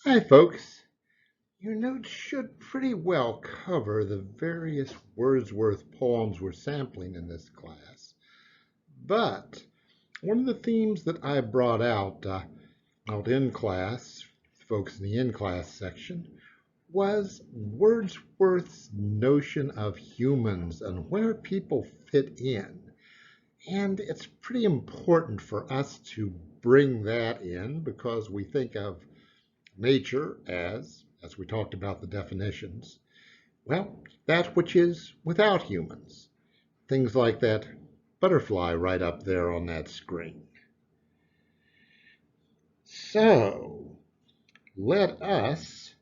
Hi, folks. Your notes should pretty well cover the various Wordsworth poems we're sampling in this class. But one of the themes that I brought out in class, folks in the in-class section, was Wordsworth's notion of humans and where people fit in. And it's pretty important for us to bring that in because we think of nature as we talked about the definitions, well, that which is without humans. Things like that butterfly right up there on that screen. So, let us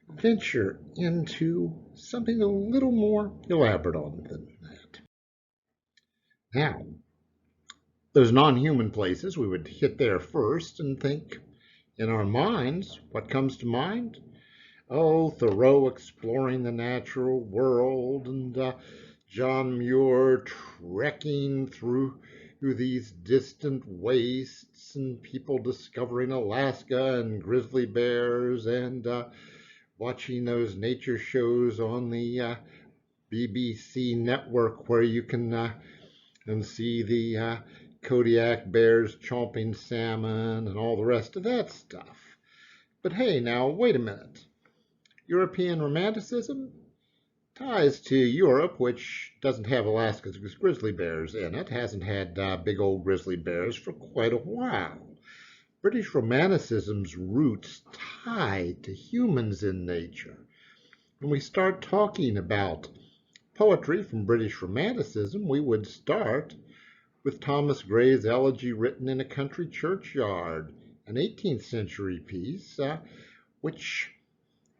venture into something a little more elaborate on than that. Now, those non-human places, we would hit there first and think in our minds, what comes to mind? Oh, Thoreau exploring the natural world, and John Muir trekking through these distant wastes, and people discovering Alaska and grizzly bears, and watching those nature shows on the BBC network where you can and see the Kodiak bears chomping salmon and all the rest of that stuff. But hey, now, wait a minute. European romanticism ties to Europe, which doesn't have Alaska's grizzly bears in it, hasn't had big old grizzly bears for quite a while. British romanticism's roots tie to humans in nature. When we start talking about poetry from British romanticism, we would start with Thomas Gray's Elegy Written in a Country Churchyard, an 18th century piece, which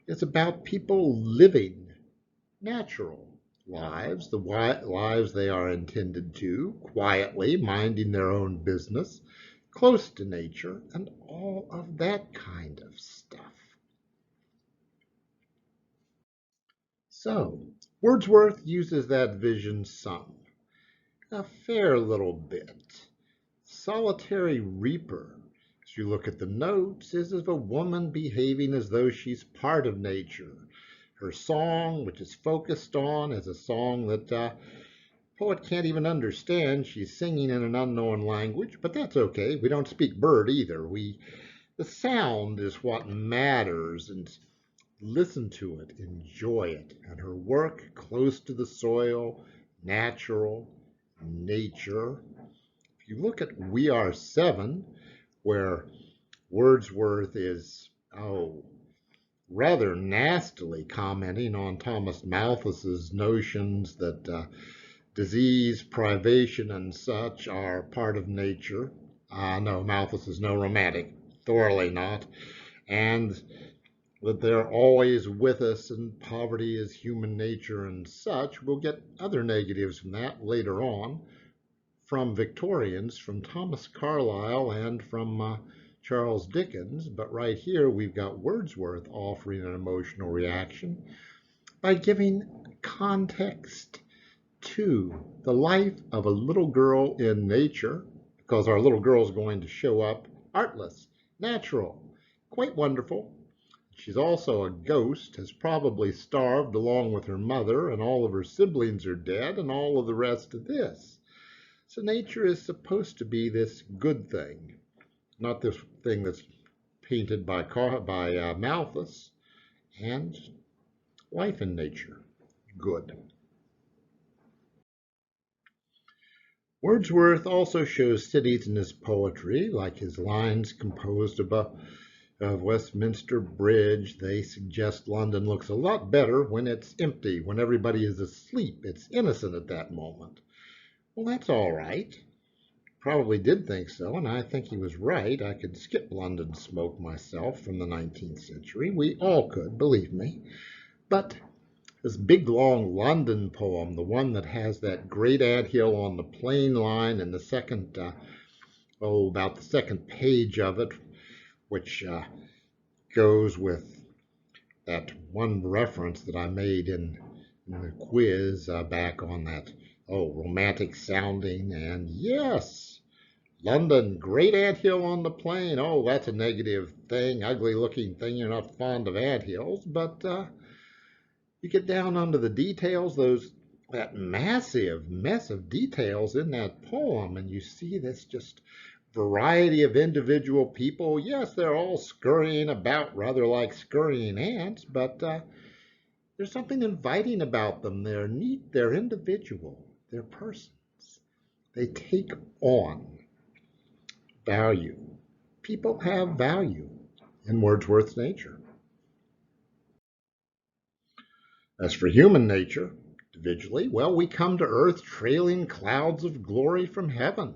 is about people living natural lives, the lives they are intended to, quietly minding their own business, close to nature, and all of that kind of stuff. So, Wordsworth uses that vision some, a fair little bit. Solitary Reaper, as you look at the notes, is of a woman behaving as though she's part of nature. Her song, which is focused on, is a song that poet can't even understand. She's singing in an unknown language, but that's okay. We don't speak bird either. The sound is what matters, and listen to it, enjoy it. And her work close to the soil, natural, nature. If you look at We Are Seven, where Wordsworth is, rather nastily commenting on Thomas Malthus's notions that disease, privation, and such are part of nature. No, Malthus is no romantic, thoroughly not. And that they're always with us and poverty is human nature and such. We'll get other negatives from that later on from Victorians, from Thomas Carlyle and from Charles Dickens. But right here we've got Wordsworth offering an emotional reaction by giving context to the life of a little girl in nature, because our little girl is going to show up artless, natural, quite wonderful. She's also a ghost, has probably starved along with her mother, and all of her siblings are dead, and all of the rest of this. So nature is supposed to be this good thing, not this thing that's painted by Malthus. And life in nature, good. Wordsworth also shows cities in his poetry, like his lines composed of Westminster Bridge. They suggest London looks a lot better when it's empty, when everybody is asleep. It's innocent at that moment. Well, that's all right. Probably did think so, and I think he was right. I could skip London smoke myself from the 19th century. We all could, believe me. But this big, long London poem, the one that has that great anthill on the plain line and the second, about the second page of it, which goes with that one reference that I made in the quiz back on that, romantic sounding. And yes, London, great anthill on the plain. Oh, that's a negative thing, ugly looking thing. You're not fond of anthills, but you get down under the details, that massive mess of details in that poem, and you see this just variety of individual people. Yes, they're all scurrying about rather like scurrying ants, but there's something inviting about them. They're neat, they're individual, they're persons. They take on value. People have value in Wordsworth's nature. As for human nature, individually, well, we come to earth trailing clouds of glory from heaven.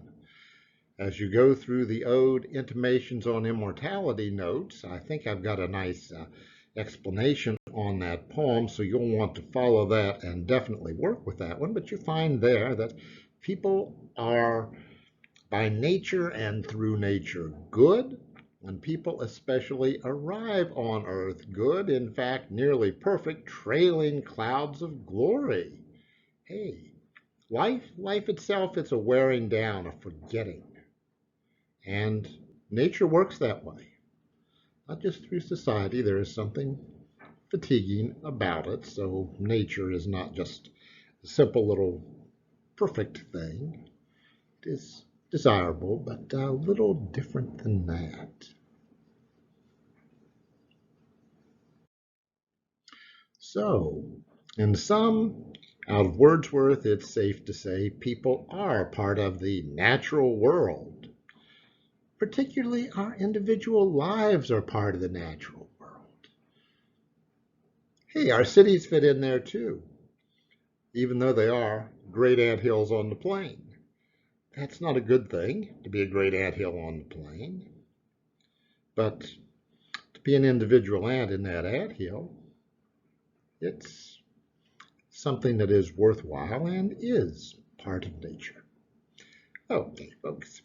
As you go through the ode Intimations on Immortality notes, I think I've got a nice explanation on that poem, so you'll want to follow that and definitely work with that one. But you find there that people are by nature and through nature good, and people especially arrive on earth good, in fact, nearly perfect, trailing clouds of glory. Hey, life itself, it's a wearing down, a forgetting. And nature works that way. Not just through society, there is something fatiguing about it. So nature is not just a simple little perfect thing. It is desirable, but a little different than that. So, in sum, out of Wordsworth, it's safe to say people are part of the natural world. Particularly, our individual lives are part of the natural world. Hey, our cities fit in there too, even though they are great anthills on the plain. That's not a good thing to be a great anthill on the plain, but to be an individual ant in that anthill, it's something that is worthwhile and is part of nature. Okay, folks.